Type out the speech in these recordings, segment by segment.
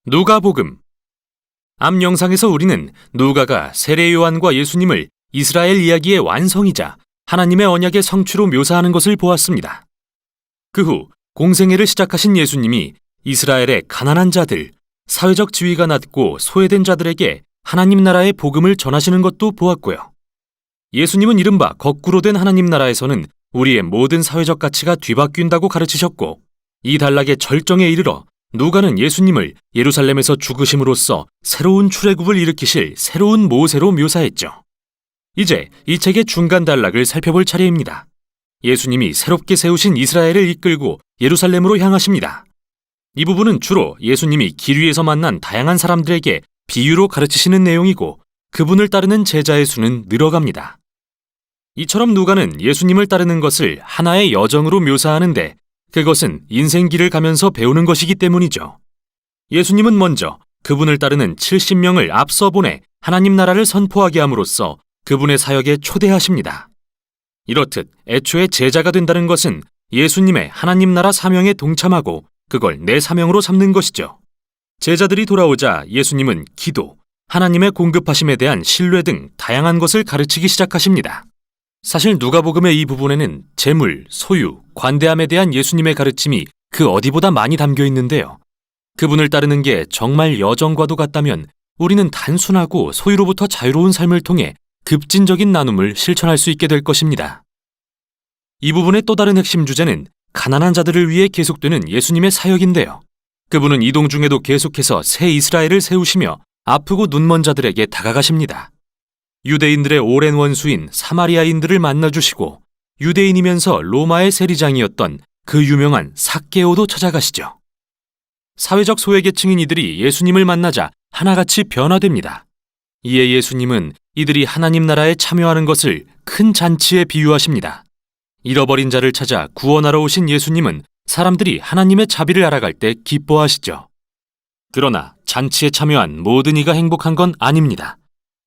누가복음. 앞 영상에서 우리는 누가가 세례 요한과 예수님을 이스라엘 이야기의 완성이자 하나님의 언약의 성취로 묘사하는 것을 보았습니다. 그 후 공생애를 시작하신 예수님이 이스라엘의 가난한 자들, 사회적 지위가 낮고 소외된 자들에게 하나님 나라의 복음을 전하시는 것도 보았고요. 예수님은 이른바 거꾸로 된 하나님 나라에서는 우리의 모든 사회적 가치가 뒤바뀐다고 가르치셨고, 이 단락의 절정에 이르러 누가는 예수님을 예루살렘에서 죽으심으로써 새로운 출애굽을 일으키실 새로운 모세로 묘사했죠. 이제 이 책의 중간 단락을 살펴볼 차례입니다. 예수님이 새롭게 세우신 이스라엘을 이끌고 예루살렘으로 향하십니다. 이 부분은 주로 예수님이 길 위에서 만난 다양한 사람들에게 비유로 가르치시는 내용이고, 그분을 따르는 제자의 수는 늘어갑니다. 이처럼 누가는 예수님을 따르는 것을 하나의 여정으로 묘사하는데, 그것은 인생길을 가면서 배우는 것이기 때문이죠. 예수님은 먼저 그분을 따르는 70명을 앞서 보내 하나님 나라를 선포하게 함으로써 그분의 사역에 초대하십니다. 이렇듯 애초에 제자가 된다는 것은 예수님의 하나님 나라 사명에 동참하고 그걸 내 사명으로 삼는 것이죠. 제자들이 돌아오자 예수님은 기도, 하나님의 공급하심에 대한 신뢰 등 다양한 것을 가르치기 시작하십니다. 사실 누가복음의 이 부분에는 재물, 소유, 관대함에 대한 예수님의 가르침이 그 어디보다 많이 담겨 있는데요. 그분을 따르는 게 정말 여정과도 같다면 우리는 단순하고 소유로부터 자유로운 삶을 통해 급진적인 나눔을 실천할 수 있게 될 것입니다. 이 부분의 또 다른 핵심 주제는 가난한 자들을 위해 계속되는 예수님의 사역인데요. 그분은 이동 중에도 계속해서 새 이스라엘을 세우시며 아프고 눈먼 자들에게 다가가십니다. 유대인들의 오랜 원수인 사마리아인들을 만나주시고, 유대인이면서 로마의 세리장이었던 그 유명한 삭개오도 찾아가시죠. 사회적 소외계층인 이들이 예수님을 만나자 하나같이 변화됩니다. 이에 예수님은 이들이 하나님 나라에 참여하는 것을 큰 잔치에 비유하십니다. 잃어버린 자를 찾아 구원하러 오신 예수님은 사람들이 하나님의 자비를 알아갈 때 기뻐하시죠. 그러나 잔치에 참여한 모든 이가 행복한 건 아닙니다.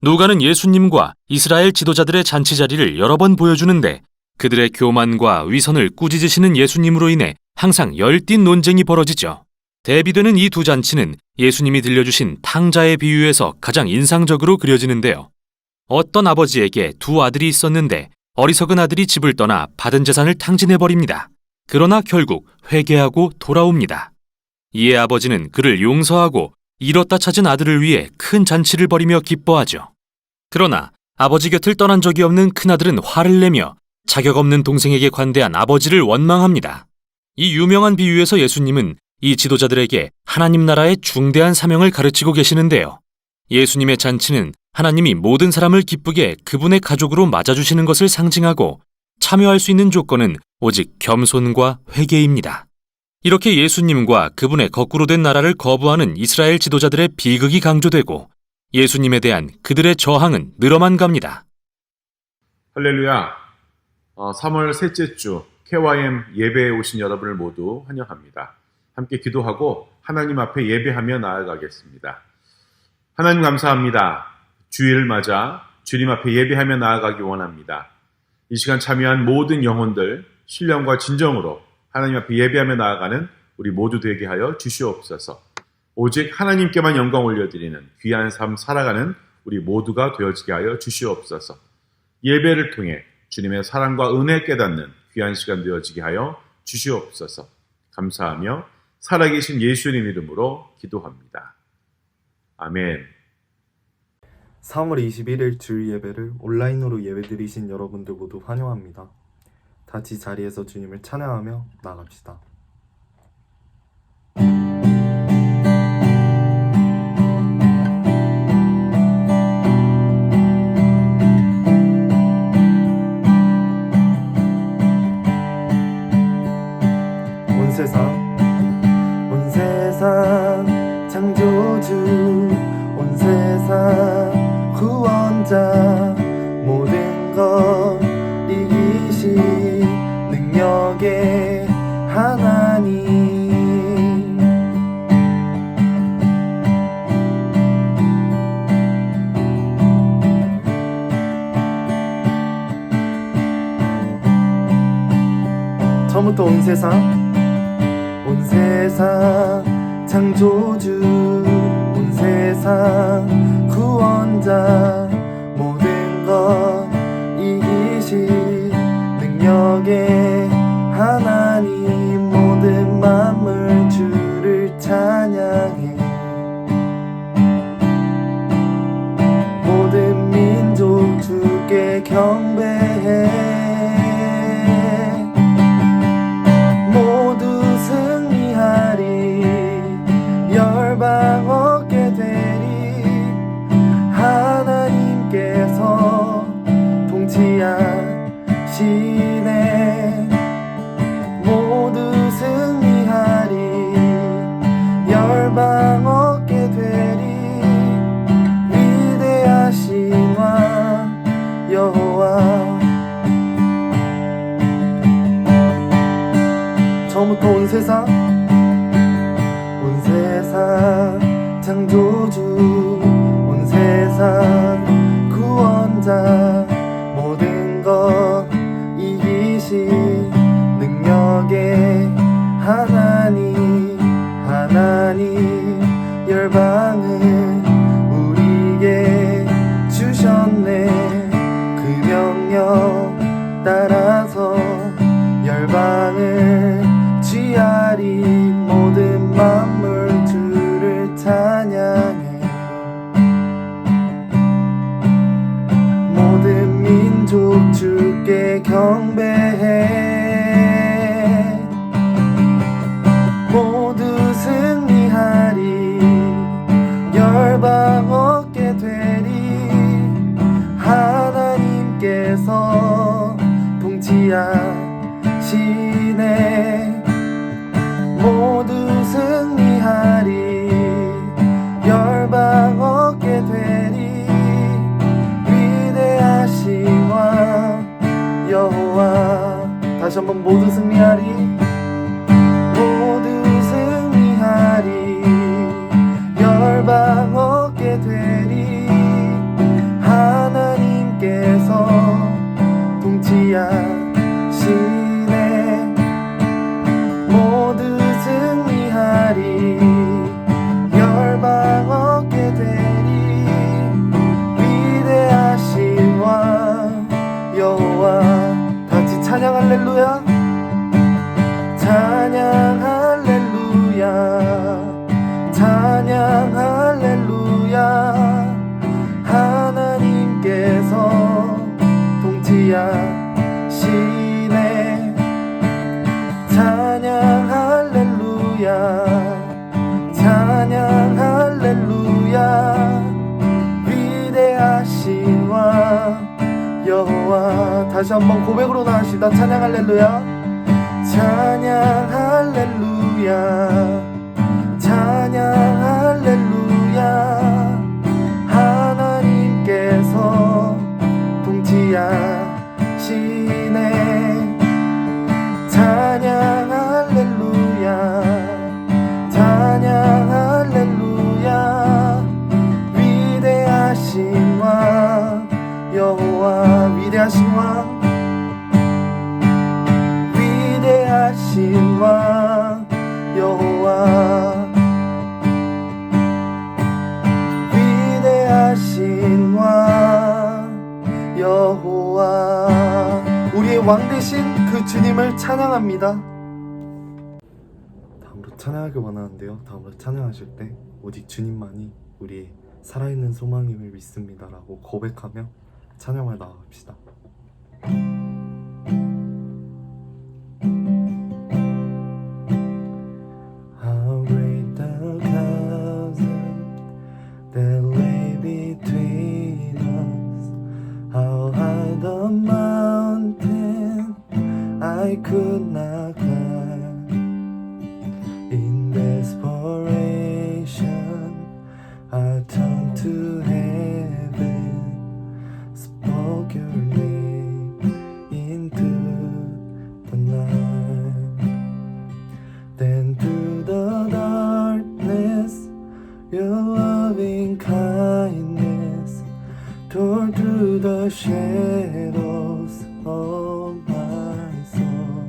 누가는 예수님과 이스라엘 지도자들의 잔치 자리를 여러 번 보여주는데, 그들의 교만과 위선을 꾸짖으시는 예수님으로 인해 항상 열띤 논쟁이 벌어지죠. 대비되는 이 두 잔치는 예수님이 들려주신 탕자의 비유에서 가장 인상적으로 그려지는데요. 어떤 아버지에게 두 아들이 있었는데 어리석은 아들이 집을 떠나 받은 재산을 탕진해버립니다. 그러나 결국 회개하고 돌아옵니다. 이에 아버지는 그를 용서하고 잃었다 찾은 아들을 위해 큰 잔치를 벌이며 기뻐하죠. 그러나 아버지 곁을 떠난 적이 없는 큰아들은 화를 내며 자격 없는 동생에게 관대한 아버지를 원망합니다. 이 유명한 비유에서 예수님은 이 지도자들에게 하나님 나라의 중대한 사명을 가르치고 계시는데요. 예수님의 잔치는 하나님이 모든 사람을 기쁘게 그분의 가족으로 맞아주시는 것을 상징하고, 참여할 수 있는 조건은 오직 겸손과 회개입니다. 이렇게 예수님과 그분의 거꾸로 된 나라를 거부하는 이스라엘 지도자들의 비극이 강조되고, 예수님에 대한 그들의 저항은 늘어만 갑니다. 할렐루야. 3월 셋째 주 KYM 예배에 오신 여러분을 모두 환영합니다. 함께 기도하고 하나님 앞에 예배하며 나아가겠습니다. 하나님 감사합니다. 주일을 맞아 주님 앞에 예배하며 나아가기 원합니다. 이 시간 참여한 모든 영혼들 신령과 진정으로 하나님 앞에 예배하며 나아가는 우리 모두 되게 하여 주시옵소서. 오직 하나님께만 영광 올려드리는 귀한 삶 살아가는 우리 모두가 되어지게 하여 주시옵소서. 예배를 통해 주님의 사랑과 은혜 깨닫는 귀한 시간 되어지게 하여 주시옵소서. 감사하며 살아계신 예수님 이름으로 기도합니다. 아멘. 3월 21일 주일 예배를 온라인으로 예배드리신 여러분들 모두 환영합니다. 같이 자리에서 주님을 찬양하며 나갑시다. 온 세상 창조주, 온 세상 구원자, 모든 것 이기신 능력의 하나님. 처음부터 온 세상 창조주, 세상 구원자 모든 것 이기신 능력의 하나님 모든 만물 주를 찬양해 모든 민족 주께 경배해 모두 승리하리 열방 얻게 되리 하나님께서 통치하시네 모두 승리하리 열방 얻게 되리 위대하신 왕 여호와 처음부터 온 세상 창조주 온 세상 구원자 모든 것 이기신 능력의 하나님 열방을 우리에게 주셨네 그 명령 따라서 열방을 취하리 모든 만물 주를 찬양해 모든 민족 주께 경배해 모두 승리하리 열방 얻게 되리 하나님께서 통치하시네 모두 승리하리 열방 얻게 되리 위대하신 왕 여호와 다시 한번 모두 승리하리 모두 승리하리 열방 얻게 되리 하나님께서 통치하시네 모두 승리하리 열방 얻게 되리 위대하신 왕 여호와 다같이 찬양 할렐루야 찬양 할렐루야 찬양 할렐루야 하나님께서 통치하시네 찬양 할렐루야 찬양 할렐루야 위대하신 왕 여호와 다시 한번 고백으로 나갑시다 찬양 할렐루야 찬양 할렐루야 찬양 할렐루야 하나님께서 통치하시네 찬양 할렐루야 찬양 할렐루야 위대하신 왕 여호와 위대하신 왕 위대하신 왕 여호와 위대하신 왕 여호와 우리의 왕 되신 그 주님을 찬양합니다. 다음으로 찬양하기 원하는데요. 다음으로 찬양하실 때 오직 주님만이 우리의 살아있는 소망임을 믿습니다라고 고백하며 찬양을 나아갑시다. How great the chasm that lay between us, how high the mountain I could not climb. In desperation, I turned to heaven, spoke your name into the night. Then through the darkness, your loving kindness tore through the shadows of my soul.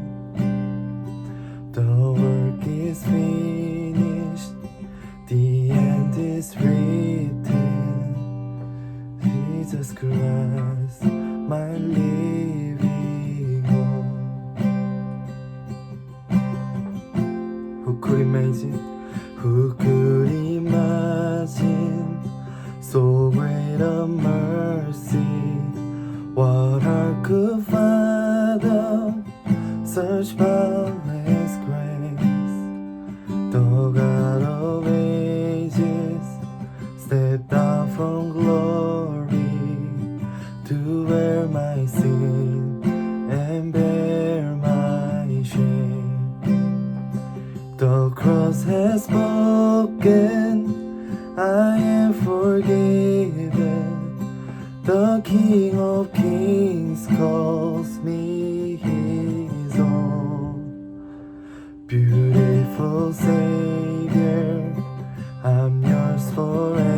The work is finished, the end is reached. Jesus Christ, my living hope. Who could imagine so great a mercy? What heart could fathom such boundless grace? The God of ages stepped down from glory to wear my sin and bear my shame. The cross has spoken, I am forgiven. The King of Kings calls me his own. Beautiful Savior, I'm yours forever.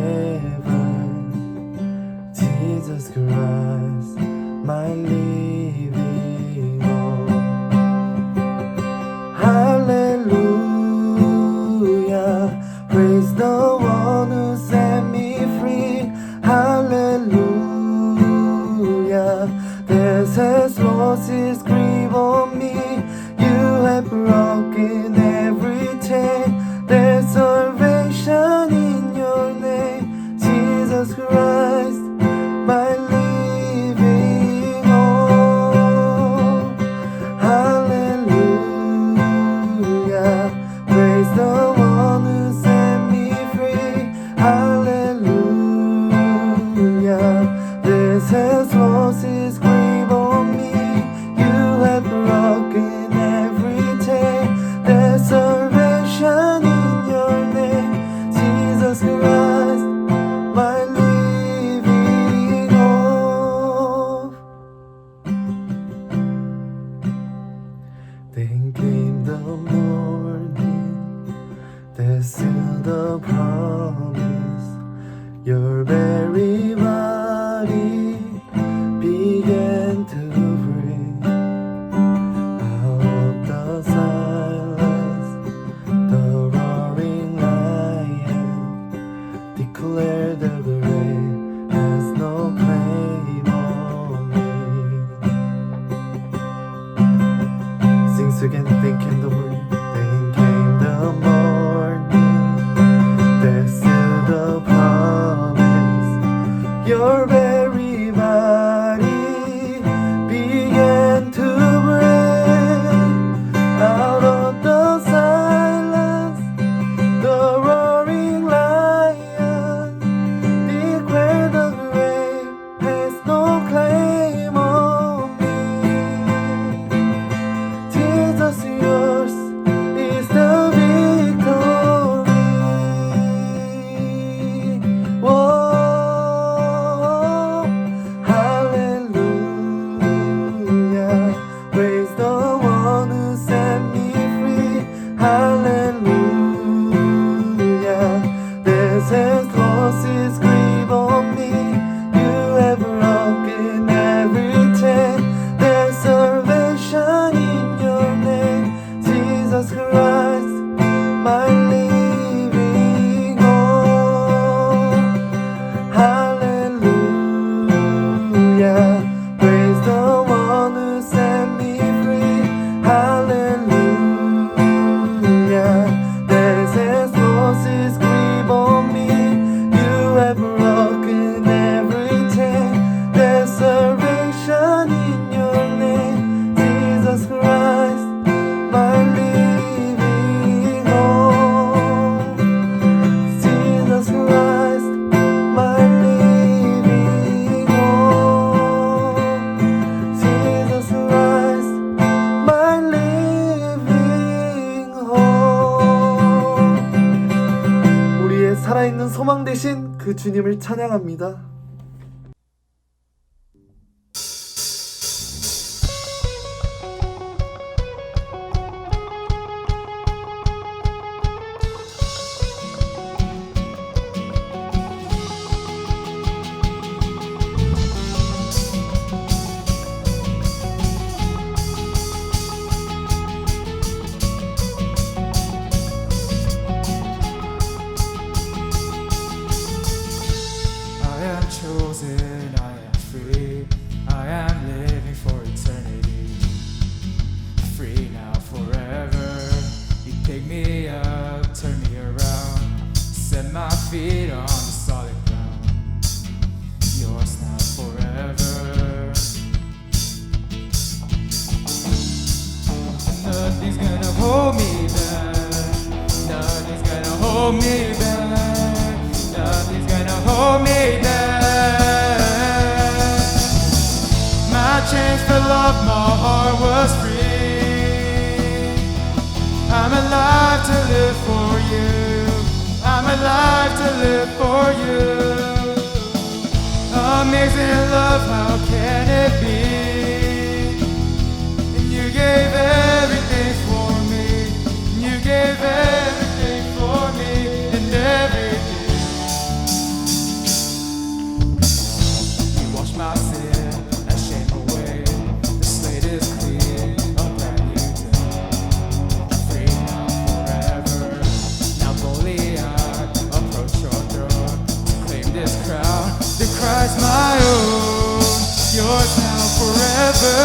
Jesus Christ, my living hope. Hallelujah, praise the one who set me free. Hallelujah, death has lost its grip on me. You have broken every chain. There's salvation in your name, Jesus Christ, my living hope. Hallelujah, praise the one who set me free. Hallelujah, this has lost its grip on me. You have broken every chain. There's salvation in your name, Jesus Christ, my living hope. Then came the morning that sealed the promise. Your very body began to breathe. Out of the silence, the roaring lion declared the grave has no claim on me. Sings again, then came the morning, then came the morning that sealed the promise. Your very body began to break. Out of the silence, the roaring lion declared the grave has no claim on me. Jesus, yours is the victory. Whoa, hallelujah, praise the one who set me free. Hallelujah, death has lost its grip on me. You have broken every chain. There's salvation in your name, Jesus Christ, my living hope. Hallelujah, praise the one who set me free. Hallelujah, death has lost its grip on me. You have broken every chain. There's salvation in your name, Jesus Christ, my living hope. Jesus Christ, my living hope. Jesus Christ, my living hope. 우리의 살아있는 소망 되신 그 주님을 찬양합니다. I am was free. I'm alive to live for you. I'm alive to live for you. Amazing love, how can it be? And you gave everything for me. And you gave everything for me and everything. You washed my sin and shame away. The slate is clean, a brand new day. Free now forever. Now boldly I approach your throne to claim this crown. The Christ my own, yours now forever.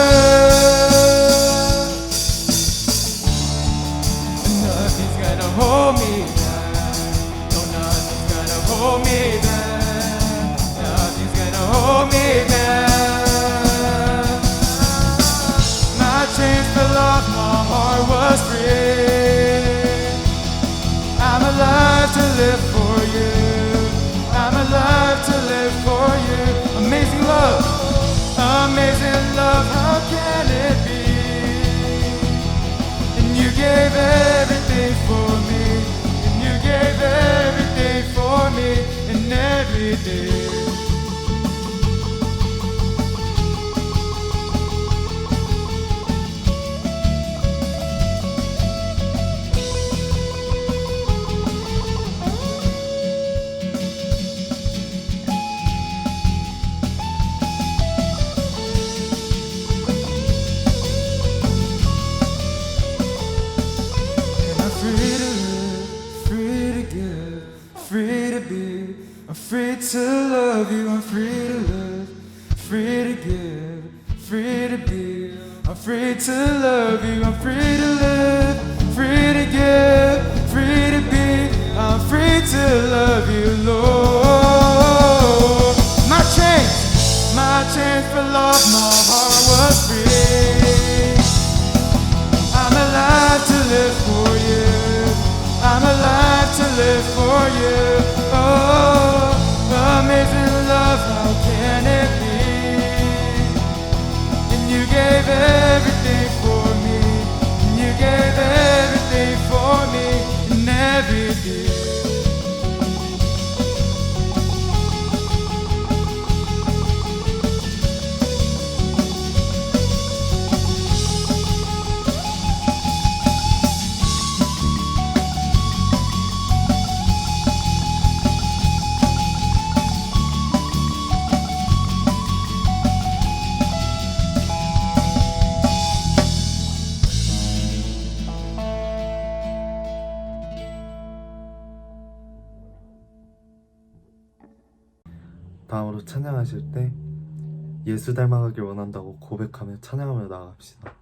Nothing's gonna hold me back. No, nothing's gonna hold me back. Nothing's gonna hold me back. My chains fell off, my heart was free. I'm alive to live for you. I'm alive to live for you. Amazing love, how can it be? And you gave everything for me. And you gave everything for me and everything. Free to be, I'm free to love you, I'm free to live, free to give, free to be, I'm free to love you, I'm free to live, free to give, free to be, I'm free to love you, Lord. My chains fell off, my heart was free. I'm alive to live for you. I'm alive to live for you. Oh, amazing love, how can it be? And you gave everything for me. And you gave everything for me and everything. 다음으로 찬양하실 때 예수 닮아가길 원한다고 고백하며 찬양하며 나아갑시다.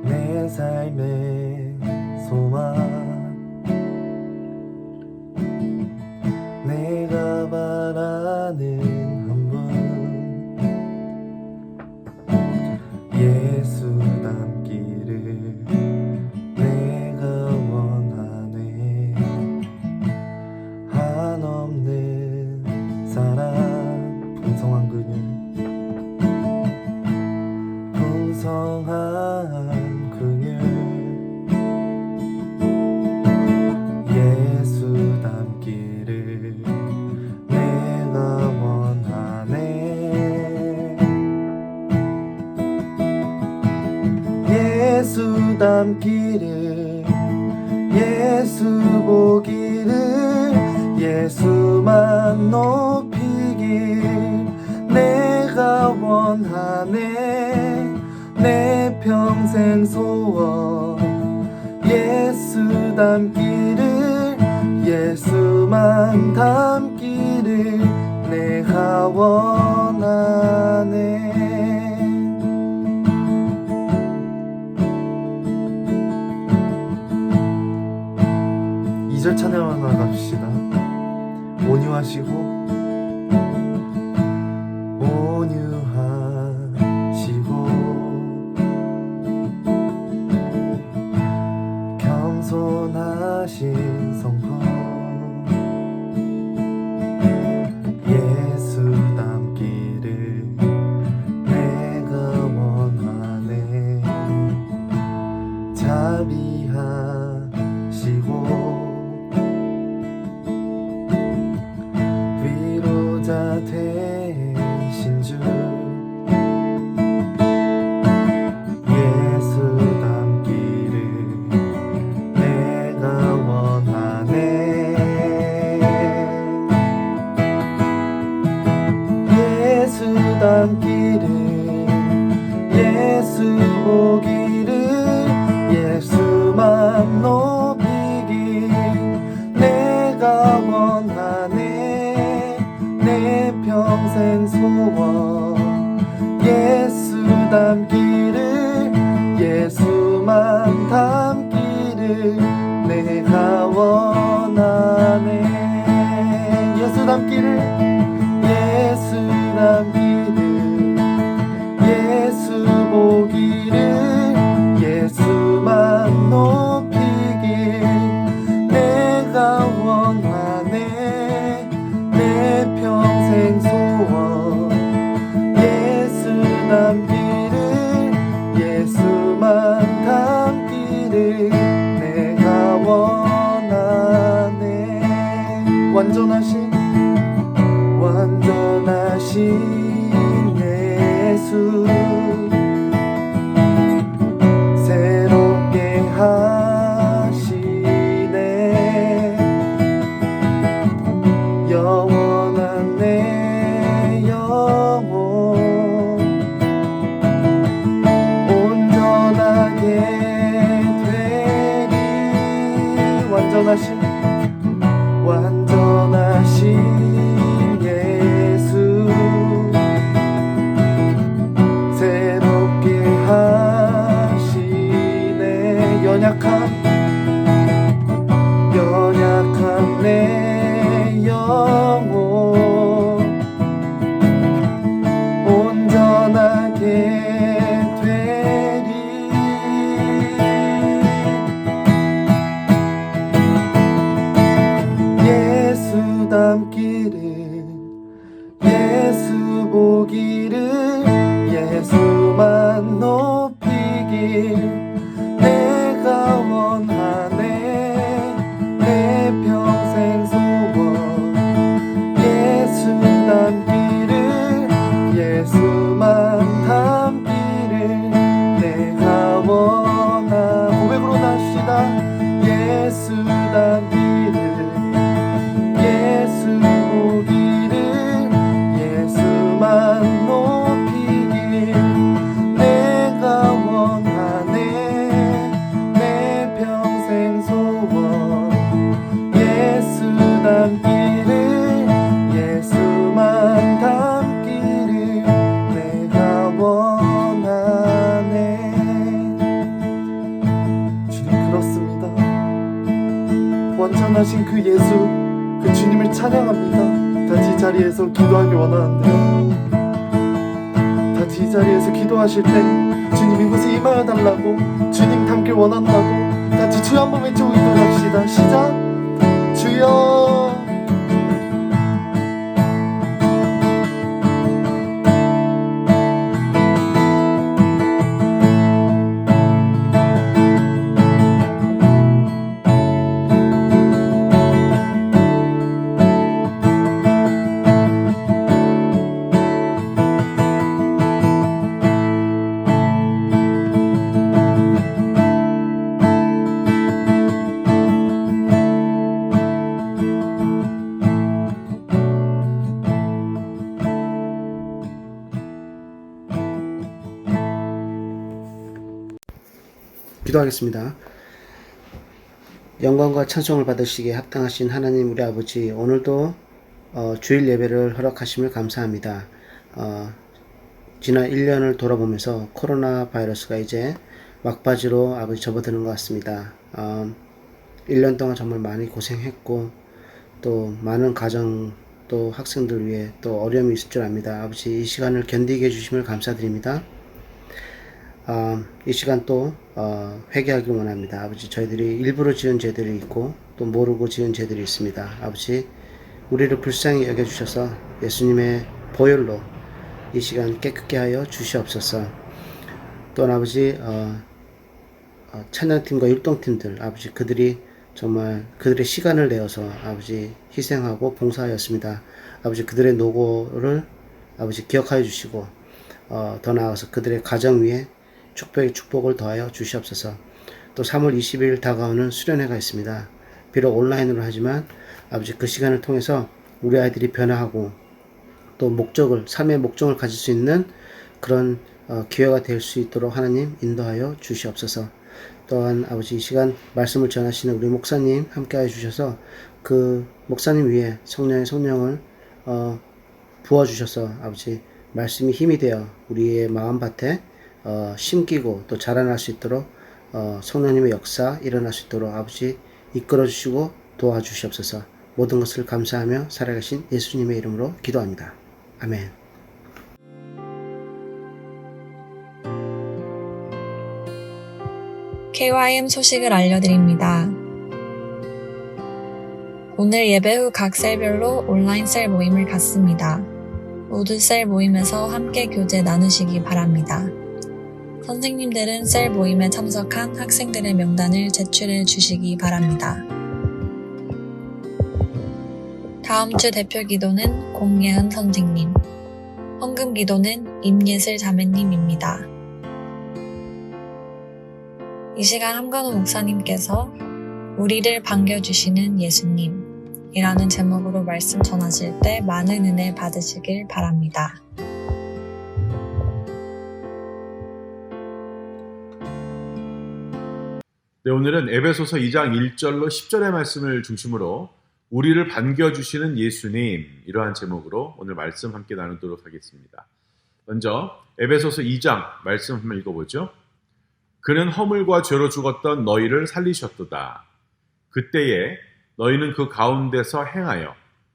내 삶의 소망, 내가 바라는 한 분, 예수 닮기를 내가 원하네. 한없는 사랑, 풍성한 그녀, 풍성한 그녀, 예수 닮기를 내가 원하네. 예수 닮기를, 예수 보기를, 예수만 높이길 내가 원하네. 내 평생 소원, 예수 닮기를, 예수만 닮기를 내가 원하네. 2절 찬양을 나갑시다. 온유하시고 온유하시고 예수 닮기를 예수 보기를 예수만 높이기 내가 원하네 내 평생 소원 예수 닮기를 예수만 닮기를 내가 원하네 예수 닮기를 예수 닮기를 예수 보기를 예수만 높이길 내가 원하네 내 평생 소원 예수 닮기를 예수만 닮기를 내가 원하네 완전하신 예수 새롭게 하시네 영원한 내 영혼 온전하게 되리 완전하신 예수 새롭게 하시네 연약한 내 영혼 온전하게 되리 예수 닮기를 예수 보기를 예수만 높이길 내가 원하네 내 평생 소원 예수 닮기를 예수만 닮기를 내가 원하 고백으로 나시다 예수 닮기를 예수 보기를 예수만 높이길 내가 원하네 내 평생 소원 예수 닮기를 예수만 닮기를 내가 원하네 주님 그렇습니다 완전하신 그 예수 그 주님을 찬양합니다 같이 이 자리에서 기도하기 원하는데요 같이 이 자리에서 기도하실 때 주님 이곳에 임하여 달라고 주님 닮길 원한다고 같이 주여 한번 외치고 기도합시다 시작 주여 기도하겠습니다. 영광과 찬송을 받으시기에 합당하신 하나님 우리 아버지 오늘도 주일 예배를 허락하심을 감사합니다. 지난 1년을 돌아보면서 코로나 바이러스가 이제 막바지로 아버지 접어드는 것 같습니다. 1년 동안 정말 많이 고생했고 또 많은 가정 또 학생들 위해 또 어려움이 있을 줄 압니다. 아버지 이 시간을 견디게 해주심을 감사드립니다. 이 시간 또 회개하길 원합니다. 아버지 저희들이 일부러 지은 죄들이 있고 또 모르고 지은 죄들이 있습니다. 아버지 우리를 불쌍히 여겨주셔서 예수님의 보혈로 이 시간 깨끗게 하여 주시옵소서. 또한 아버지 찬양팀과 율동팀들 아버지 그들이 정말 그들의 시간을 내어서 아버지 희생하고 봉사하였습니다. 아버지 그들의 노고를 아버지 기억하여 주시고 더 나아가서 그들의 가정 위에 축복을 더하여 주시옵소서. 또 3월 20일 다가오는 수련회가 있습니다. 비록 온라인으로 하지만 아버지 그 시간을 통해서 우리 아이들이 변화하고 또 목적을, 삶의 목적을 가질 수 있는 그런 기회가 될 수 있도록 하나님 인도하여 주시옵소서. 또한 아버지 이 시간 말씀을 전하시는 우리 목사님 함께하여 주셔서 그 목사님 위에 성령의 성령을 부어주셔서 아버지 말씀이 힘이 되어 우리의 마음밭에 심기고 또 자라날 수 있도록 성령님의 역사 일어날 수 있도록 아버지 이끌어 주시고 도와주시옵소서. 모든 것을 감사하며 살아가신 예수님의 이름으로 기도합니다. 아멘. KYM 소식을 알려드립니다. 오늘 예배 후 각 셀별로 온라인 셀 모임을 갖습니다. 모두 셀 모임에서 함께 교제 나누시기 바랍니다. 선생님들은 셀 모임에 참석한 학생들의 명단을 제출해 주시기 바랍니다. 다음 주 대표 기도는 공예은 선생님, 헌금 기도는 임예슬 자매님입니다. 이 시간 함건우 목사님께서 우리를 반겨주시는 예수님 이라는 제목으로 말씀 전하실 때 많은 은혜 받으시길 바랍니다. 네, 오늘은 에베소서 2장 1절로 10절의 말씀을 중심으로 우리를 반겨주시는 예수님 이러한 제목으로 오늘 말씀 함께 나누도록 하겠습니다. 먼저 에베소서 2장 말씀 한번 읽어보죠. 그는 허물과 죄로 죽었던 너희를 살리셨도다. 그때에 너희는 그 가운데서 행하여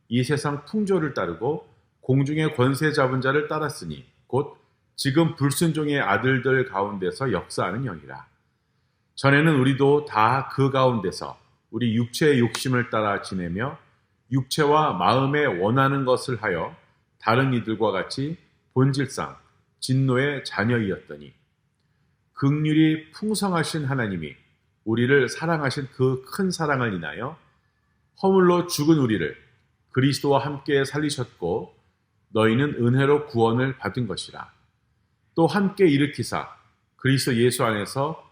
이 세상 풍조를 따르고 공중의 권세 잡은 자를 따랐으니 곧 지금 불순종의 아들들 가운데서 역사하는 영이라. 전에는 우리도 다 그 가운데서 우리 육체의 욕심을 따라 지내며 육체와 마음에 원하는 것을 하여 다른 이들과 같이 본질상 진노의 자녀이었더니 긍휼이 풍성하신 하나님이 우리를 사랑하신 그 큰 사랑을 인하여 허물로 죽은 우리를 그리스도와 함께 살리셨고 너희는 은혜로 구원을 받은 것이라. 또 함께 일으키사 그리스도 예수 안에서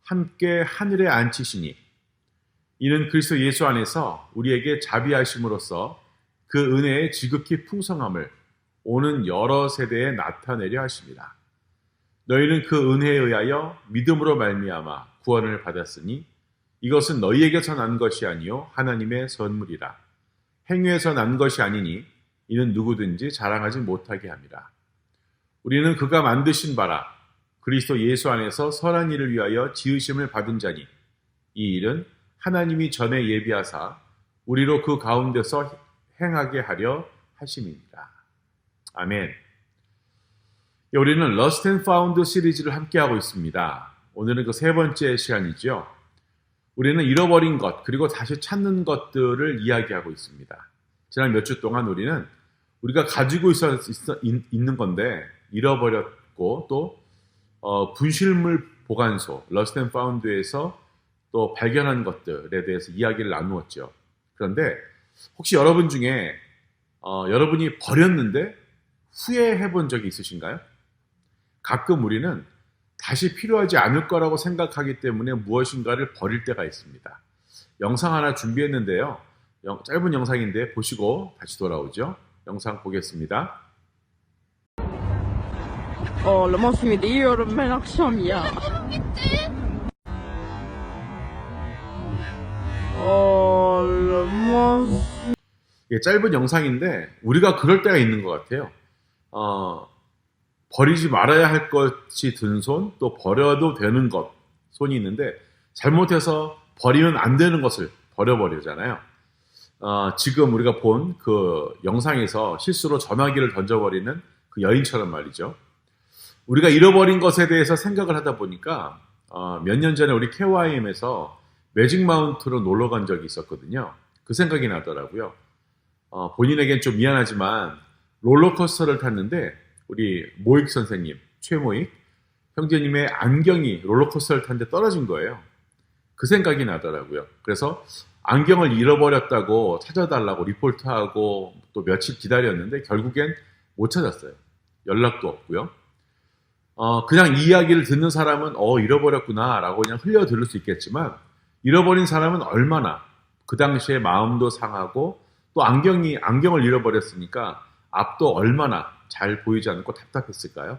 함께 하늘에 앉히시니 이는 그리스도 예수 안에서 우리에게 자비하심으로써 그 은혜의 지극히 풍성함을 오는 여러 세대에 나타내려 하십니다. 너희는 그 은혜에 의하여 믿음으로 말미암아 구원을 받았으니 이것은 너희에게서 난 것이 아니요 하나님의 선물이라. 행위에서 난 것이 아니니 이는 누구든지 자랑하지 못하게 함이라. 우리는 그가 만드신 바라 그리스도 예수 안에서 선한 일을 위하여 지으심을 받은 자니 이 일은 하나님이 전에 예비하사 우리로 그 가운데서 행하게 하려 하심입니다. 아멘. 우리는 Lost and Found 시리즈를 함께하고 있습니다. 오늘은 그 세 번째 시간이죠. 우리는 잃어버린 것 그리고 다시 찾는 것들을 이야기하고 있습니다. 지난 몇 주 동안 우리는 우리가 가지고 있는 건데 잃어버렸고 또 분실물 보관소 Lost and Found에서 또 발견한 것들에 대해서 이야기를 나누었죠. 그런데 혹시 여러분 중에 여러분이 버렸는데 후회해 본 적이 있으신가요? 가끔 우리는 다시 필요하지 않을 거라고 생각하기 때문에 무엇인가를 버릴 때가 있습니다. 영상 하나 준비했는데요. 짧은 영상인데 보시고 다시 돌아오죠. 영상 보겠습니다. لما في ديور من أقساميا 짧은 영상인데 우리가 그럴 때가 있는 것 같아요. 버리지 말아야 할 것이 든 손, 또 버려도 되는 것, 손이 있는데 잘못해서 버리면 안 되는 것을 버려버리잖아요. 지금 우리가 본 그 영상에서 실수로 전화기를 던져버리는 그 여인처럼 말이죠. 우리가 잃어버린 것에 대해서 생각을 하다 보니까 몇 년 전에 우리 KYM에서 매직 마운트로 놀러 간 적이 있었거든요. 그 생각이 나더라고요. 본인에겐 좀 미안하지만 롤러코스터를 탔는데 우리 모익 선생님, 최모익 형제님의 안경이 롤러코스터를 탔는데 떨어진 거예요. 그 생각이 나더라고요. 그래서 안경을 잃어버렸다고 찾아달라고 리포트하고 또 며칠 기다렸는데 결국엔 못 찾았어요. 연락도 없고요. 그냥 이 이야기를 듣는 사람은 잃어버렸구나 라고 그냥 흘려 들을 수 있겠지만 잃어버린 사람은 얼마나 그 당시에 마음도 상하고 또 안경을 잃어버렸으니까 앞도 얼마나 잘 보이지 않고 답답했을까요?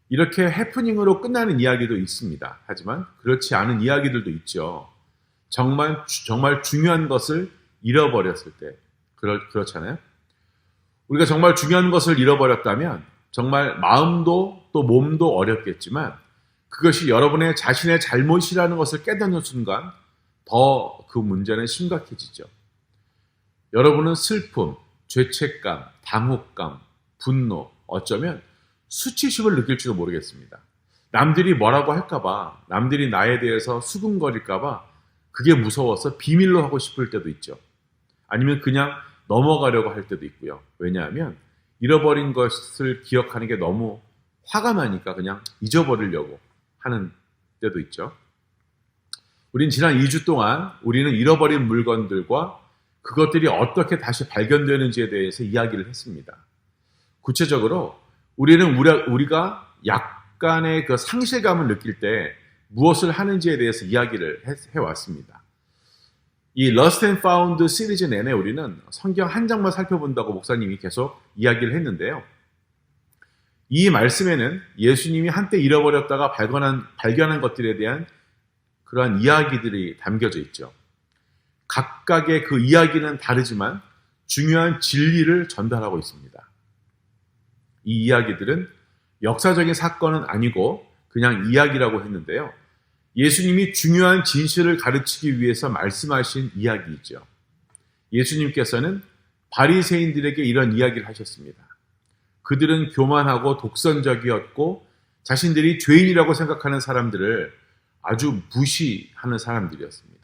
이렇게 해프닝으로 끝나는 이야기도 있습니다. 하지만 그렇지 않은 이야기들도 있죠. 정말 중요한 것을 잃어버렸을 때 그렇잖아요. 우리가 정말 중요한 것을 잃어버렸다면 정말 마음도 또 몸도 어렵겠지만 그것이 여러분의 자신의 잘못이라는 것을 깨닫는 순간 더 그 문제는 심각해지죠. 여러분은 슬픔, 죄책감, 당혹감, 분노, 어쩌면 수치심을 느낄지도 모르겠습니다. 남들이 뭐라고 할까봐, 남들이 나에 대해서 수군거릴까봐 그게 무서워서 비밀로 하고 싶을 때도 있죠. 아니면 그냥 넘어가려고 할 때도 있고요. 왜냐하면 잃어버린 것을 기억하는 게 너무 화가 나니까 그냥 잊어버리려고 하는 때도 있죠. 우린 지난 2주 동안 우리는 잃어버린 물건들과 그것들이 어떻게 다시 발견되는지에 대해서 이야기를 했습니다. 구체적으로 우리는 우리가 약간의 그 상실감을 느낄 때 무엇을 하는지에 대해서 이야기를 해왔습니다. 이 Lost and Found 시리즈 내내 우리는 성경 한 장만 살펴본다고 목사님이 계속 이야기를 했는데요. 이 말씀에는 예수님이 한때 잃어버렸다가 발견한 것들에 대한 그러한 이야기들이 담겨져 있죠. 각각의 그 이야기는 다르지만 중요한 진리를 전달하고 있습니다. 이 이야기들은 역사적인 사건은 아니고 그냥 이야기라고 했는데요. 예수님이 중요한 진실을 가르치기 위해서 말씀하신 이야기이죠. 예수님께서는 바리새인들에게 이런 이야기를 하셨습니다. 그들은 교만하고 독선적이었고 자신들이 죄인이라고 생각하는 사람들을 아주 무시하는 사람들이었습니다.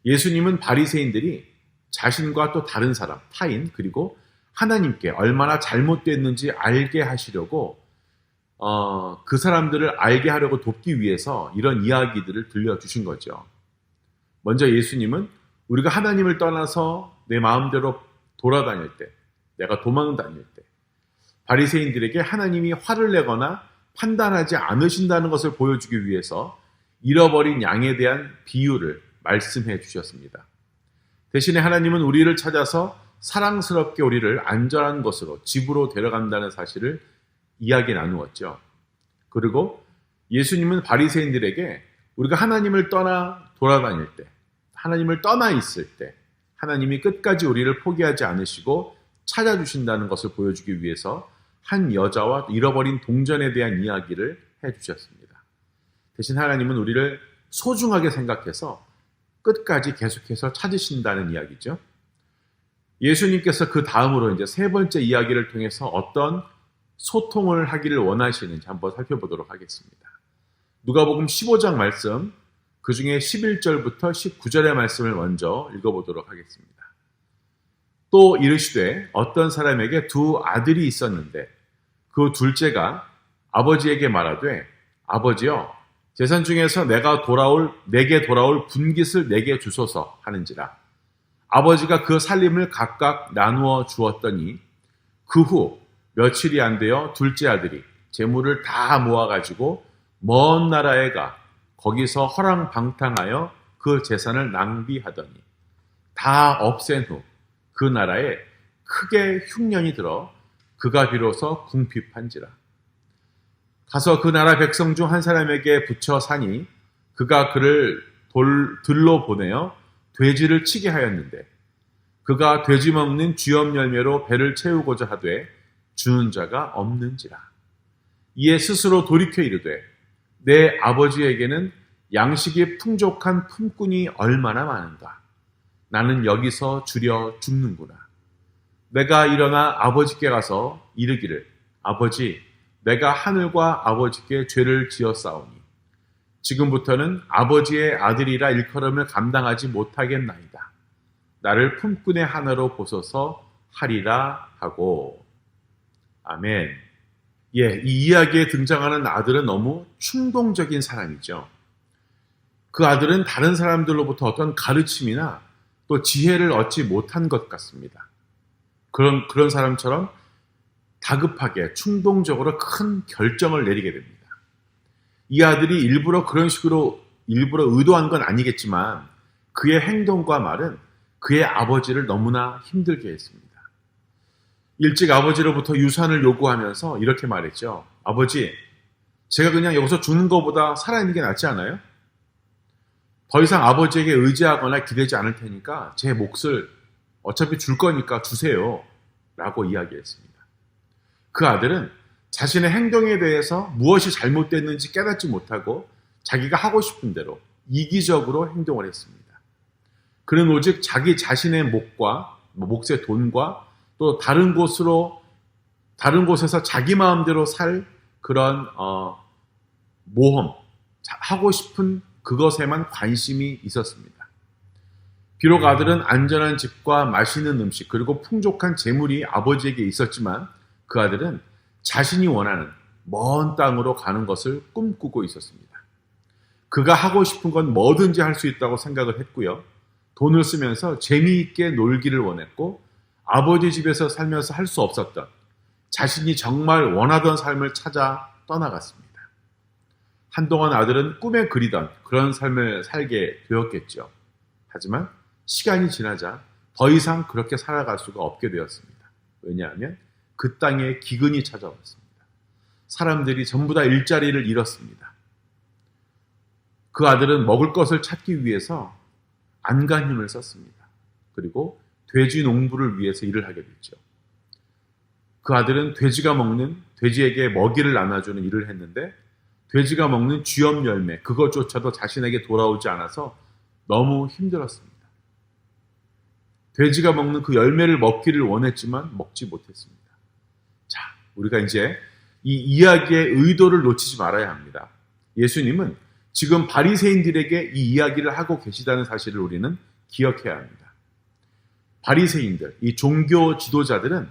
예수님은 바리새인들이 자신과 또 다른 사람, 타인, 그리고 하나님께 얼마나 잘못됐는지 알게 하시려고 그 사람들을 알게 하려고 돕기 위해서 이런 이야기들을 들려주신 거죠. 먼저 예수님은 우리가 하나님을 떠나서 내 마음대로 돌아다닐 때, 내가 도망 다닐 때 바리새인들에게 하나님이 화를 내거나 판단하지 않으신다는 것을 보여주기 위해서 잃어버린 양에 대한 비유를 말씀해 주셨습니다. 대신에 하나님은 우리를 찾아서 사랑스럽게 우리를 안전한 곳으로 집으로 데려간다는 사실을 이야기 나누었죠. 그리고 예수님은 바리새인들에게 우리가 하나님을 떠나 돌아다닐 때, 하나님을 떠나 있을 때 하나님이 끝까지 우리를 포기하지 않으시고 찾아주신다는 것을 보여주기 위해서 한 여자와 잃어버린 동전에 대한 이야기를 해주셨습니다. 대신 하나님은 우리를 소중하게 생각해서 끝까지 계속해서 찾으신다는 이야기죠. 예수님께서 그 다음으로 이제 세 번째 이야기를 통해서 어떤 소통을 하기를 원하시는지 한번 살펴보도록 하겠습니다. 누가복음 15장 말씀, 그 중에 11절부터 19절의 말씀을 먼저 읽어보도록 하겠습니다. 또 이르시되 어떤 사람에게 두 아들이 있었는데 그 둘째가 아버지에게 말하되 아버지여 재산 중에서 내게 돌아올 분깃을 내게 주소서 하는지라. 아버지가 그 살림을 각각 나누어 주었더니 그 후 며칠이 안 되어 둘째 아들이 재물을 다 모아가지고 먼 나라에 가 거기서 허랑방탕하여 그 재산을 낭비하더니 다 없앤 후 그 나라에 크게 흉년이 들어 그가 비로소 궁핍한지라. 가서 그 나라 백성 중 한 사람에게 붙여 사니 그가 그를 들로 보내어 돼지를 치게 하였는데 그가 돼지 먹는 쥐염 열매로 배를 채우고자 하되 주는 자가 없는지라. 이에 스스로 돌이켜 이르되 내 아버지에게는 양식이 풍족한 품꾼이 얼마나 많은가. 나는 여기서 주려 죽는구나. 내가 일어나 아버지께 가서 이르기를 아버지 내가 하늘과 아버지께 죄를 지었사오니 지금부터는 아버지의 아들이라 일컬음을 감당하지 못하겠나이다. 나를 품꾼의 하나로 보소서 하리라 하고. 아멘. 이 이야기에 등장하는 아들은 너무 충동적인 사람이죠. 그 아들은 다른 사람들로부터 어떤 가르침이나 또 지혜를 얻지 못한 것 같습니다. 그런 사람처럼 다급하게 충동적으로 큰 결정을 내리게 됩니다. 이 아들이 일부러 그런 식으로 의도한 건 아니겠지만 그의 행동과 말은 그의 아버지를 너무나 힘들게 했습니다. 일찍 아버지로부터 유산을 요구하면서 이렇게 말했죠. 아버지, 제가 그냥 여기서 죽는 것보다 살아있는 게 낫지 않아요? 더 이상 아버지에게 의지하거나 기대지 않을 테니까 제 몫을 어차피 줄 거니까 주세요. 라고 이야기했습니다. 그 아들은 자신의 행동에 대해서 무엇이 잘못됐는지 깨닫지 못하고 자기가 하고 싶은 대로 이기적으로 행동을 했습니다. 그는 오직 자기 자신의 몫의 돈과 또 다른 곳에서 자기 마음대로 살 그런 모험, 하고 싶은 그것에만 관심이 있었습니다. 비록 아들은 안전한 집과 맛있는 음식 그리고 풍족한 재물이 아버지에게 있었지만 그 아들은 자신이 원하는 먼 땅으로 가는 것을 꿈꾸고 있었습니다. 그가 하고 싶은 건 뭐든지 할 수 있다고 생각을 했고요. 돈을 쓰면서 재미있게 놀기를 원했고 아버지 집에서 살면서 할 수 없었던 자신이 정말 원하던 삶을 찾아 떠나갔습니다. 한동안 아들은 꿈에 그리던 그런 삶을 살게 되었겠죠. 하지만 시간이 지나자 더 이상 그렇게 살아갈 수가 없게 되었습니다. 왜냐하면 그 땅에 기근이 찾아왔습니다. 사람들이 전부 다 일자리를 잃었습니다. 그 아들은 먹을 것을 찾기 위해서 안간힘을 썼습니다. 그리고 돼지 농부를 위해서 일을 하게 됐죠. 그 아들은 돼지에게 먹이를 나눠주는 일을 했는데 돼지가 먹는 쥐염 열매 그것조차도 자신에게 돌아오지 않아서 너무 힘들었습니다. 돼지가 먹는 그 열매를 먹기를 원했지만 먹지 못했습니다. 자, 우리가 이제 이 이야기의 의도를 놓치지 말아야 합니다. 예수님은 지금 바리새인들에게 이 이야기를 하고 계시다는 사실을 우리는 기억해야 합니다. 바리새인들, 이 종교 지도자들은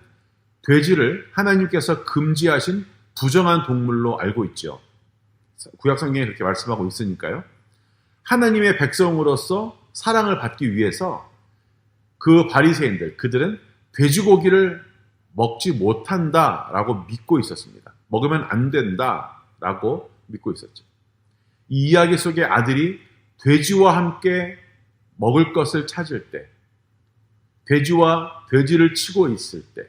돼지를 하나님께서 금지하신 부정한 동물로 알고 있죠. 구약 성경에 그렇게 말씀하고 있으니까요. 하나님의 백성으로서 사랑을 받기 위해서 그 바리새인들, 그들은 돼지고기를 먹지 못한다라고 믿고 있었습니다. 먹으면 안 된다라고 믿고 있었죠. 이 이야기 속의 아들이 돼지와 함께 먹을 것을 찾을 때, 돼지를 치고 있을 때,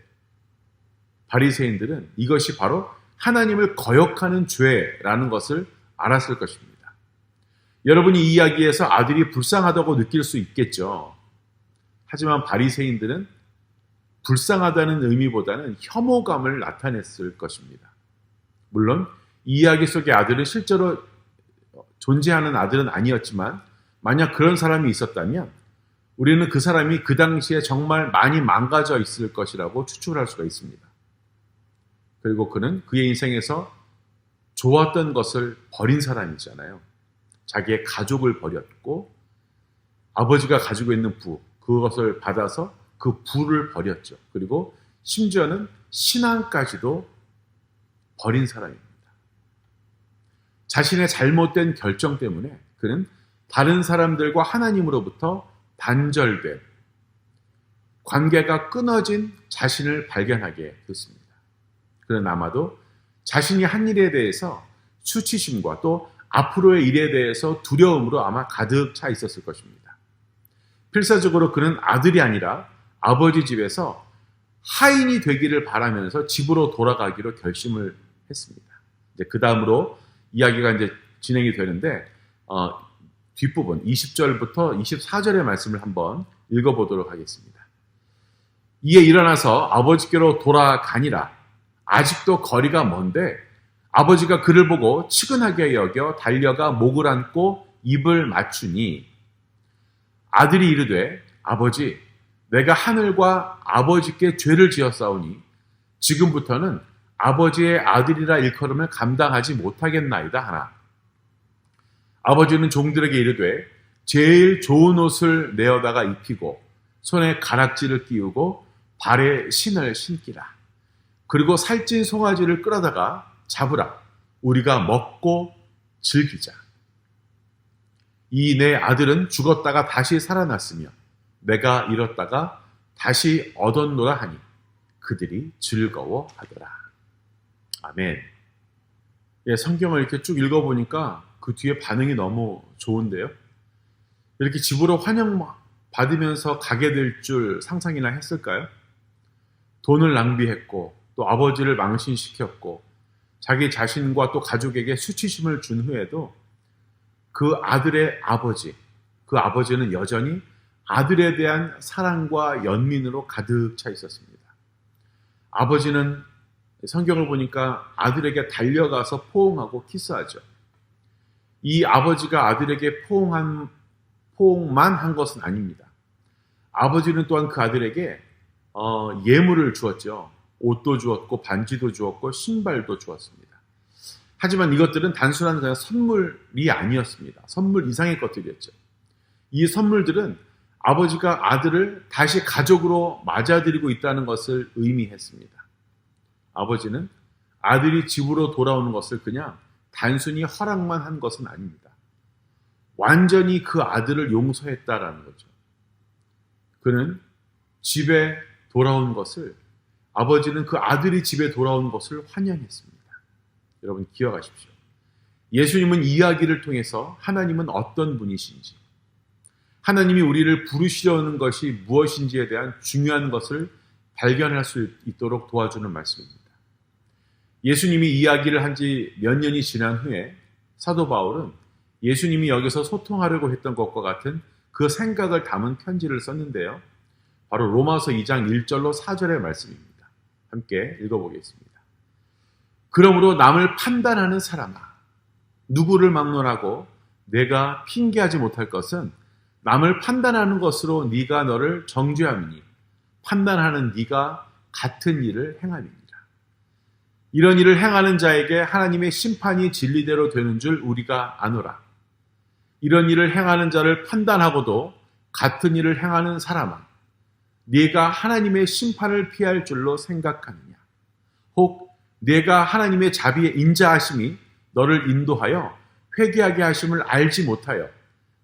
바리새인들은 이것이 바로 하나님을 거역하는 죄라는 것을 알았을 것입니다. 여러분이 이 이야기에서 아들이 불쌍하다고 느낄 수 있겠죠. 하지만 바리새인들은 불쌍하다는 의미보다는 혐오감을 나타냈을 것입니다. 물론 이 이야기 속의 아들은 실제로 존재하는 아들은 아니었지만 만약 그런 사람이 있었다면 우리는 그 사람이 그 당시에 정말 많이 망가져 있을 것이라고 추측할 수가 있습니다. 그리고 그는 그의 인생에서 좋았던 것을 버린 사람이잖아요. 자기의 가족을 버렸고 아버지가 가지고 있는 그것을 받아서 그 부를 버렸죠. 그리고 심지어는 신앙까지도 버린 사람입니다. 자신의 잘못된 결정 때문에 그는 다른 사람들과 하나님으로부터 단절된 관계가 끊어진 자신을 발견하게 됐습니다. 그는 아마도 자신이 한 일에 대해서 수치심과 또 앞으로의 일에 대해서 두려움으로 아마 가득 차 있었을 것입니다. 필사적으로 그는 아들이 아니라 아버지 집에서 하인이 되기를 바라면서 집으로 돌아가기로 결심을 했습니다. 이제 그 다음으로 이야기가 이제 진행이 되는데 뒷부분 20절부터 24절의 말씀을 한번 읽어보도록 하겠습니다. 이에 일어나서 아버지께로 돌아가니라. 아직도 거리가 먼데 아버지가 그를 보고 측은하게 여겨 달려가 목을 안고 입을 맞추니 아들이 이르되 아버지 내가 하늘과 아버지께 죄를 지었사오니 지금부터는 아버지의 아들이라 일컬음을 감당하지 못하겠나이다 하나. 아버지는 종들에게 이르되 제일 좋은 옷을 내어다가 입히고 손에 가락지를 끼우고 발에 신을 신기라. 그리고 살찐 송아지를 끌어다가 잡으라. 우리가 먹고 즐기자. 이 내 아들은 죽었다가 다시 살아났으며 내가 잃었다가 다시 얻었노라 하니 그들이 즐거워하더라. 아멘. 예, 성경을 이렇게 쭉 읽어보니까 그 뒤에 반응이 너무 좋은데요. 이렇게 집으로 환영 받으면서 가게 될 줄 상상이나 했을까요? 돈을 낭비했고 또 아버지를 망신시켰고 자기 자신과 또 가족에게 수치심을 준 후에도 그 아들의 아버지, 그 아버지는 여전히 아들에 대한 사랑과 연민으로 가득 차 있었습니다. 아버지는 성경을 보니까 아들에게 달려가서 포옹하고 키스하죠. 이 아버지가 아들에게 포옹만 한 것은 아닙니다. 아버지는 또한 그 아들에게 예물을 주었죠. 옷도 주었고 반지도 주었고 신발도 주었습니다. 하지만 이것들은 단순한 그냥 선물이 아니었습니다. 선물 이상의 것들이었죠. 이 선물들은 아버지가 아들을 다시 가족으로 맞아들이고 있다는 것을 의미했습니다. 아버지는 아들이 집으로 돌아오는 것을 그냥 단순히 허락만 한 것은 아닙니다. 완전히 그 아들을 용서했다라는 거죠. 그는 집에 돌아온 것을, 아버지는 그 아들이 집에 돌아온 것을 환영했습니다. 여러분 기억하십시오. 예수님은 이야기를 통해서 하나님은 어떤 분이신지, 하나님이 우리를 부르시려는 것이 무엇인지에 대한 중요한 것을 발견할 수 있도록 도와주는 말씀입니다. 예수님이 이야기를 한 지 몇 년이 지난 후에 사도 바울은 예수님이 여기서 소통하려고 했던 것과 같은 그 생각을 담은 편지를 썼는데요. 바로 로마서 2장 1절로 4절의 말씀입니다. 함께 읽어보겠습니다. 그러므로 남을 판단하는 사람아, 누구를 막론하고 내가 핑계하지 못할 것은 남을 판단하는 것으로 네가 너를 정죄함이니 판단하는 네가 같은 일을 행함이니라. 이런 일을 행하는 자에게 하나님의 심판이 진리대로 되는 줄 우리가 아노라. 이런 일을 행하는 자를 판단하고도 같은 일을 행하는 사람아, 네가 하나님의 심판을 피할 줄로 생각하느냐? 혹 네가 하나님의 자비에 인자하심이 너를 인도하여 회개하게 하심을 알지 못하여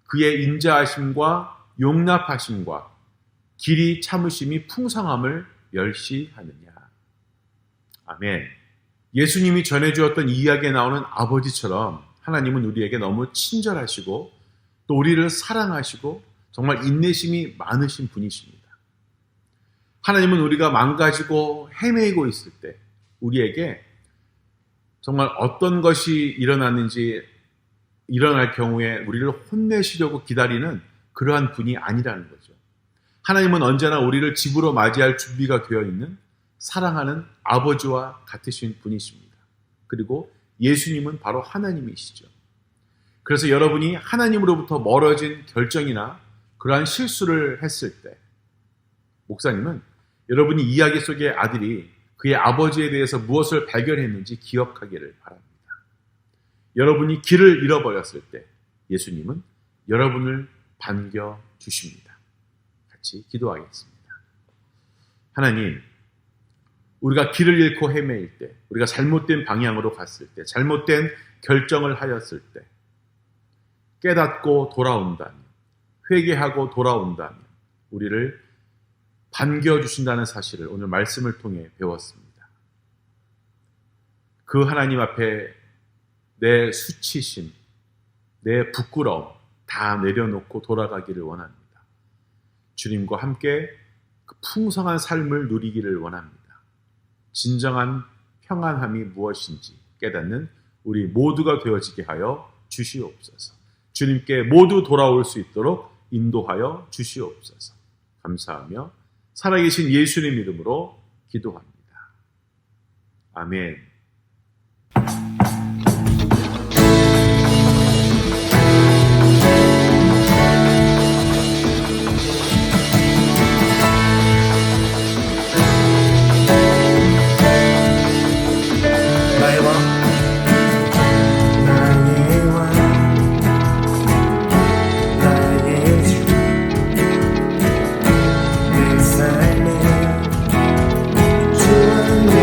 그의 인자하심과 용납하심과 길이 참으심이 풍성함을 멸시하느냐? 아멘. 예수님이 전해주었던 이야기에 나오는 아버지처럼 하나님은 우리에게 너무 친절하시고 또 우리를 사랑하시고 정말 인내심이 많으신 분이십니다. 하나님은 우리가 망가지고 헤매이고 있을 때 우리에게 정말 어떤 것이 일어날 경우에 우리를 혼내시려고 기다리는 그러한 분이 아니라는 거죠. 하나님은 언제나 우리를 집으로 맞이할 준비가 되어 있는 사랑하는 아버지와 같으신 분이십니다. 그리고 예수님은 바로 하나님이시죠. 그래서 여러분이 하나님으로부터 멀어진 결정이나 그러한 실수를 했을 때 목사님은 여러분이 이야기 속의 아들이 그의 아버지에 대해서 무엇을 발견했는지 기억하기를 바랍니다. 여러분이 길을 잃어버렸을 때 예수님은 여러분을 반겨주십니다. 같이 기도하겠습니다. 하나님, 우리가 길을 잃고 헤매일 때, 우리가 잘못된 방향으로 갔을 때, 잘못된 결정을 하였을 때 깨닫고 돌아온다면, 회개하고 돌아온다면 우리를 반겨주신다는 사실을 오늘 말씀을 통해 배웠습니다. 그 하나님 앞에 내 수치심, 내 부끄러움 다 내려놓고 돌아가기를 원합니다. 주님과 함께 그 풍성한 삶을 누리기를 원합니다. 진정한 평안함이 무엇인지 깨닫는 우리 모두가 되어지게 하여 주시옵소서. 주님께 모두 돌아올 수 있도록 인도하여 주시옵소서. 감사하며 살아계신 예수님 이름으로 기도합니다. 아멘. 내 삶에 주한 내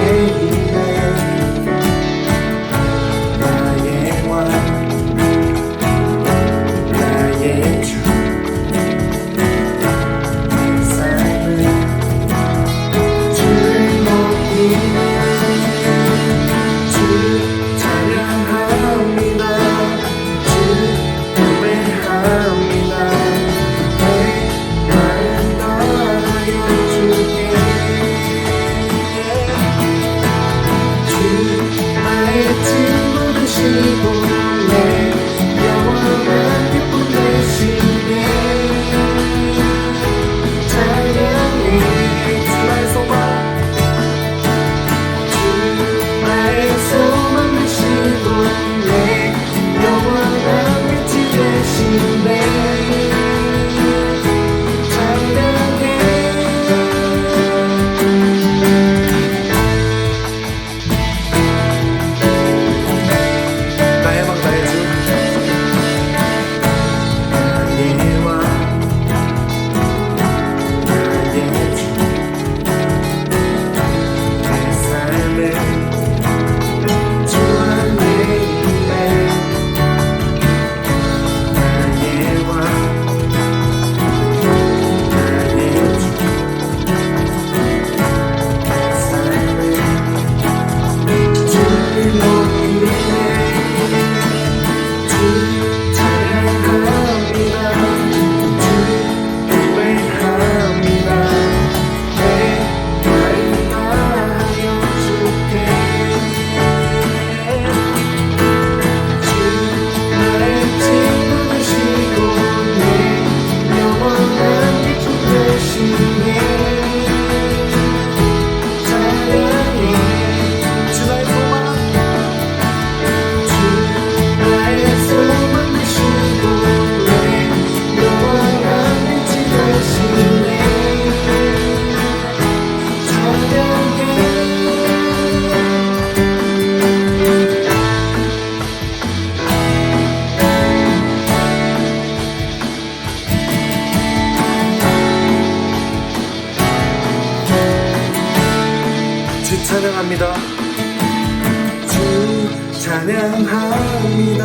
찬양합니다.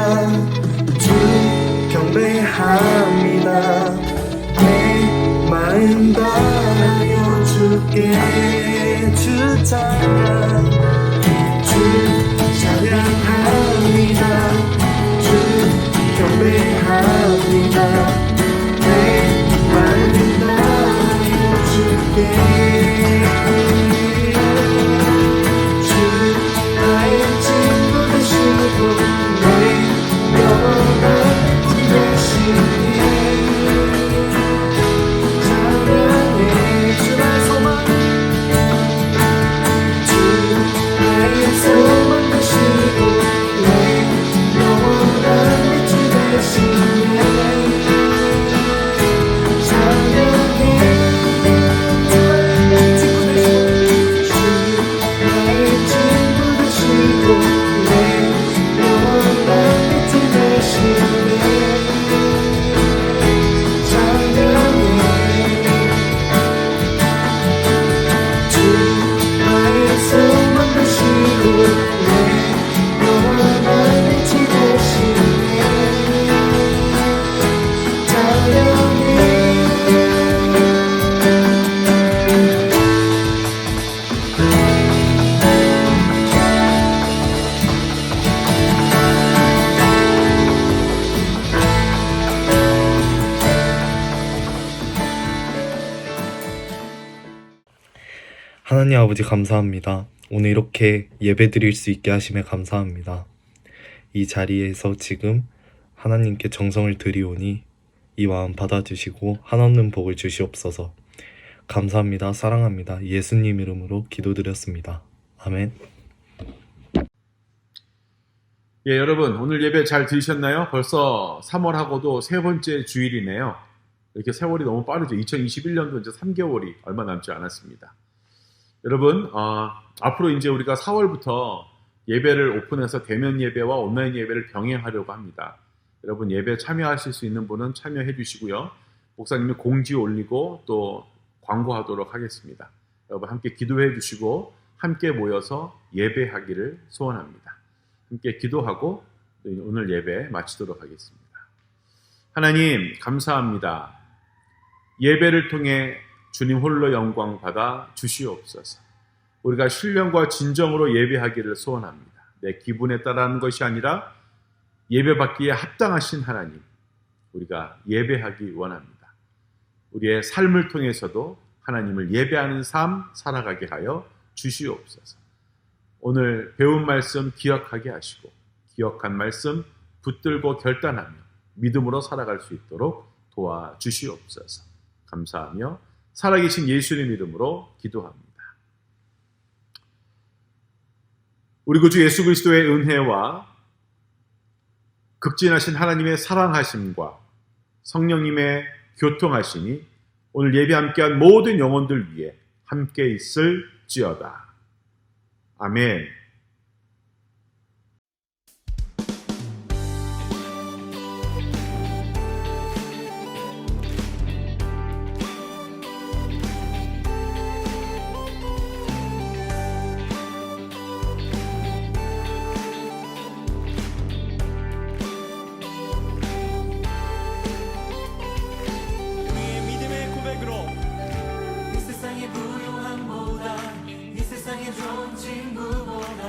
주 경배합니다. 내 마음 다하여 주께 주 찬양, 주 찬양합니다. 주 경배합니다. 내 마음 다하여 주께 주 나의 친구 되시고 내 영원한 주 되시니 찬양해 주의 소망, 주 나의 소망 되시고 내 영원한 주 되시니 찬양해 주 나의 친구 되시고 내 영원한 주 되시니 찬양해 주 나의 소망 되시고 내 영원한 주 되시니 찬양해 하나님 아버지 감사합니다. 오늘 이렇게 예배 드릴 수 있게 하심에 감사합니다. 이 자리에서 지금 하나님께 정성을 드리오니 이 마음 받아주시고 한없는 복을 주시옵소서. 감사합니다. 사랑합니다. 예수님 이름으로 기도드렸습니다. 아멘. 예, 여러분 오늘 예배 잘 들으셨나요? 벌써 3월하고도 세 번째 주일이네요. 이렇게 세월이 너무 빠르죠. 2021년도 이제 3개월이 얼마 남지 않았습니다. 여러분 앞으로 이제 우리가 4월부터 예배를 오픈해서 대면 예배와 온라인 예배를 병행하려고 합니다. 여러분 예배 참여하실 수 있는 분은 참여해 주시고요. 목사님이 공지 올리고 또 광고하도록 하겠습니다. 여러분 함께 기도해 주시고 함께 모여서 예배하기를 소원합니다. 함께 기도하고 오늘 예배 마치도록 하겠습니다. 하나님 감사합니다. 예배를 통해 주님 홀로 영광 받아 주시옵소서. 우리가 신령과 진정으로 예배하기를 소원합니다. 내 기분에 따라하는 것이 아니라 예배받기에 합당하신 하나님, 우리가 예배하기 원합니다. 우리의 삶을 통해서도 하나님을 예배하는 삶 살아가게 하여 주시옵소서. 오늘 배운 말씀 기억하게 하시고 기억한 말씀 붙들고 결단하며 믿음으로 살아갈 수 있도록 도와주시옵소서. 감사하며 살아계신 예수님 이름으로 기도합니다. 우리 구주 예수 그리스도의 은혜와 극진하신 하나님의 사랑하심과 성령님의 교통하심이 오늘 예배 함께한 모든 영혼들 위해 함께 있을지어다. 아멘. 우리의 믿음의 고백으로 이 세상의 부유함보다 이 세상의 좋은 친구보다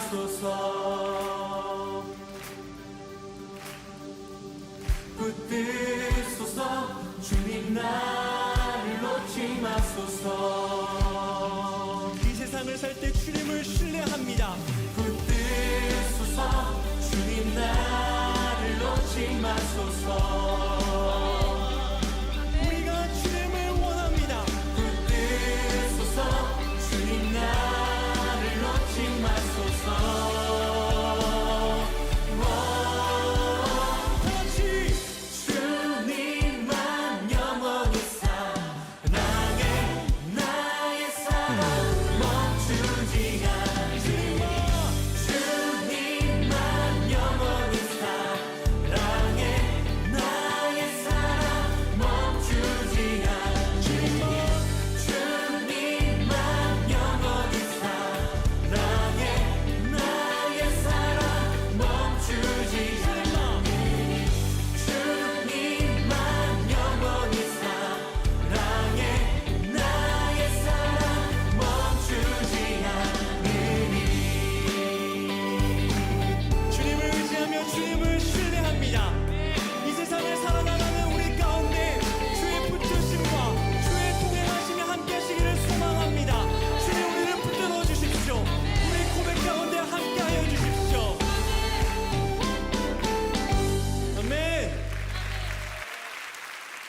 마소서 붙들소서 주님 나를 놓지 마소서 이 세상을 살 때